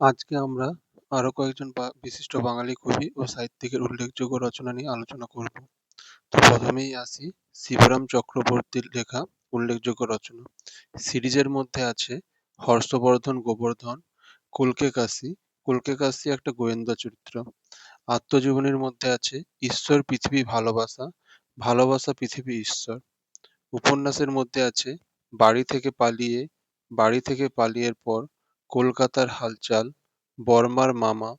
আজকে আমরা আরো কয়েকজন বিশিষ্ট বাঙালি কবি ও সাহিত্যিকের উল্লেখযোগ্য রচনা নিয়ে আলোচনা করব। তো প্রথমেই আসি শিবরাম চক্রবর্তীর লেখা উল্লেখযোগ্য রচনা। সিরিজের মধ্যে আছে হর্ষবর্ধন গোবর্ধন, কল্কে কাশী। কল্কে কাশী একটা গোয়েন্দা চরিত্র। আত্মজীবনীর মধ্যে আছে ঈশ্বর পৃথিবী ভালোবাসা, ভালোবাসা পৃথিবী ঈশ্বর। উপন্যাসের মধ্যে আছে বাড়ি থেকে পালিয়ের পর, কলকাতার হালচাল, বর্মার মামা,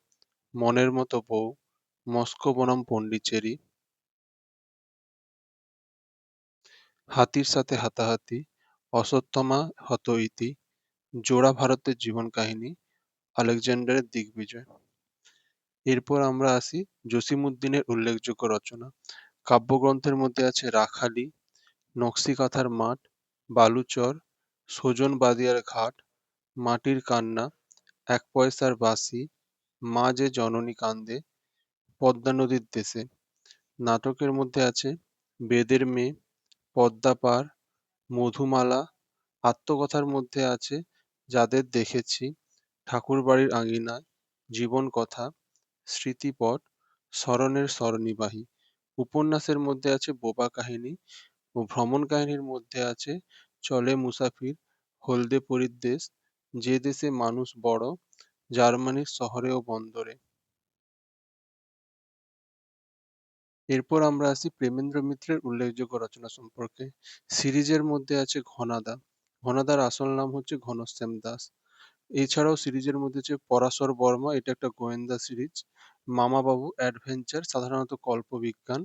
মনের মতো বউ, মস্কো বনাম পন্ডিচেরি, হাতির সাথে হাতাহাতি, অশ্বত্থামা হত ইতি, জোড়া ভারতের জীবন কাহিনী, আলেকজান্ডারের দিগ্বিজয়। এরপর আমরা আসি জসীমউদ্দিনের উল্লেখযোগ্য রচনা। কাব্যগ্রন্থের মধ্যে আছে রাখালি, নকশিকাঁথার মাঠ, বালুচর, সুজন বাদিয়ার ঘাট, মাটির কান্না, এক পয়সার বাঁশি, মা যে জননী কান্দে, পদ্মা নদীর দেশে। নাটকের মধ্যে আছে বেদের মেয়ে, পদ্মা পার, মধুমালা। আত্মকথার মধ্যে আছে যাদের দেখেছি, ঠাকুরবাড়ির আঙিনায়, জীবন কথা, স্মৃতিপট, স্মরণের স্মরণীবাহী। উপন্যাসের মধ্যে আছে বোবা কাহিনী ও ভ্রমণ কাহিনীর মধ্যে আছে চলে মুসাফির, হলদে পরীর দেশ, যে দেশে মানুষ বড়, জার্মানির শহরে ও বন্দরে। এরপর আমরা আসি প্রেমেন্দ্র মিত্রের উল্লেখযোগ্য রচনা সম্পর্কে। সিরিজের মধ্যে আছে ঘনাদা। ঘনাদার আসল নাম হচ্ছে ঘনশ্যাম দাস। এছাড়াও সিরিজের মধ্যে আছে পরাশর বর্মা, এটা একটা গোয়েন্দা সিরিজ। মামাবাবু অ্যাডভেঞ্চার, সাধারণত কল্পবিজ্ঞান,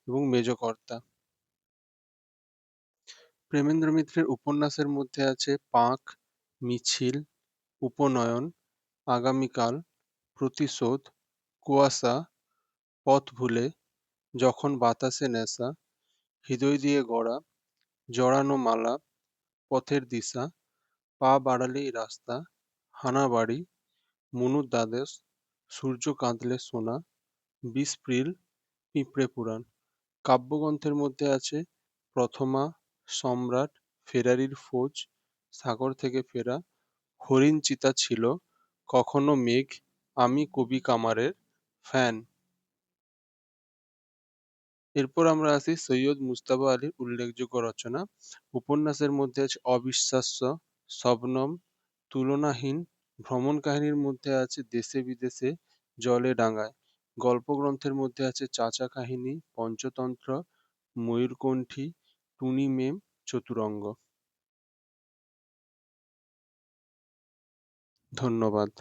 এবং মেজকর্তা। প্রেমেন্দ্র মিত্রের উপন্যাসের মধ্যে আছে পাঁক, মিছিল, উপনয়ন, আগামীকাল, প্রতিশোধ, কুয়াশা, পথ ভুলে, যখন বাতাসে নেশা, হৃদয় দিয়ে গড়া, জড়ানো মালা, পথের দিশা, পা বাড়ালেই রাস্তা, হানাবাড়ি, মনুর দ্বাদশ, সূর্য কাঁদলে সোনা, বিষপ্রিল, পিঁপড়ে পুরাণ। কাব্যগ্রন্থের মধ্যে আছে প্রথমা, সম্রাট, ফেরারির ফৌজ, সাগর থেকে ফেরা, হরিণ চিতা ছিল, কখনো মেঘ, আমি কবি কামারের ফ্যান। এরপর আমরা আসি সৈয়দ মুজতবা আলীর উল্লেখযোগ্য রচনা। উপন্যাসের মধ্যে আছে অবিশ্বাস্য, শবনম, তুলনাহীন। ভ্রমণ কাহিনীর মধ্যে আছে দেশে বিদেশে, জলে ডাঙায়। গল্পগ্রন্থের মধ্যে আছে চাচা কাহিনী, পঞ্চতন্ত্র, ময়ূরকণ্ঠী, টুনি মেম, চতুরঙ্গ। ধন্যবাদ।